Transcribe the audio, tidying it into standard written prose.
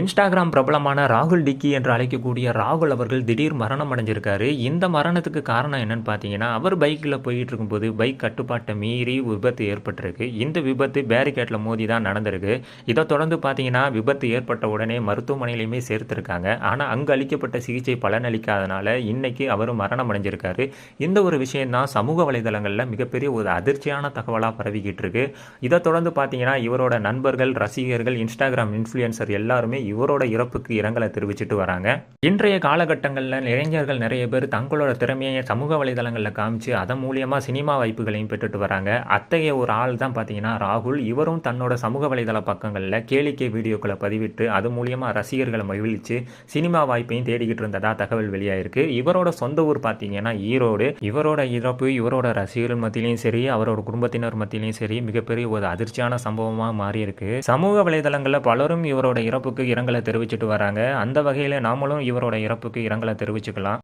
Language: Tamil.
இன்ஸ்டாகிராம் பிரபலமான ராகுல் டிக்கி என்று அழைக்கக்கூடிய ராகுல் அவர்கள் திடீர் மரணம் அடைஞ்சிருக்காரு. இந்த மரணத்துக்கு காரணம் என்னன்னு பார்த்தீங்கன்னா, அவர் பைக்கில் போயிட்டு இருக்கும்போது பைக் கட்டுப்பாட்டை மீறி விபத்து ஏற்பட்டிருக்கு. இந்த விபத்து பேரிகேட்டில் மோதி தான் நடந்திருக்கு. இதை தொடர்ந்து பார்த்தீங்கன்னா, விபத்து ஏற்பட்ட உடனே மருத்துவமனையிலையுமே சேர்த்திருக்காங்க. ஆனால் அங்கு அளிக்கப்பட்ட சிகிச்சை பலனளிக்காதனால இன்னைக்கு அவர் மரணம் அடைஞ்சிருக்காரு. இந்த ஒரு விஷயம் தான் சமூக வலைதளங்களில் மிகப்பெரிய ஒரு அதிர்ச்சியான தகவலாக பரவிக்கிட்டு இருக்கு. இதை தொடர்ந்து பார்த்தீங்கன்னா, இவரோட நண்பர்கள், ரசிகர்கள், இன்ஸ்டாகிராம் இன்ஃப்ளூயன்சர் எல்லாருமே இவரோட இறப்புக்கு இரங்கலை தெரிவிச்சிட்டு வராங்க. இன்றைய காலகட்டங்களில் இளைஞர்கள் நிறைய பேர் தங்களோட திறமையை சமூக வலைதளங்களில் காமிச்சு அதன் மூலியமா சினிமா வாய்ப்புகளையும் பெற்றுட்டு வராங்க. அத்தகைய ஒரு ஆள் தான் பார்த்தீங்கன்னா ராகுல். இவரும் தன்னோட சமூக வலைதள பக்கங்களில் கேளிக்கை வீடியோக்களை பதிவிட்டு அது மூலியமா ரசிகர்களை மகிழ்ச்சி சினிமா வாய்ப்பையும் தேடிக்கிட்டு இருந்ததா தகவல் வெளியாயிருக்கு. இவரோட சொந்த ஊர் பார்த்தீங்கன்னா ஈரோடு. இவரோட இறப்பு இவரோட ரசிகர்கள் மத்தியிலையும் சரி, அவரோட குடும்பத்தினர் மத்தியிலையும் சரி மிகப்பெரிய ஒரு அதிர்ச்சியான சம்பவமாக மாறி இருக்கு. சமூக வலைதளங்களில் பலரும் இவரோட இறப்புக்கு இரங்கலை தெரிவிச்சிட்டு வராங்க. அந்த வகையில் நாமளும் இவரோட இறப்புக்கு இரங்கலை தெரிவிச்சுக்கலாம்.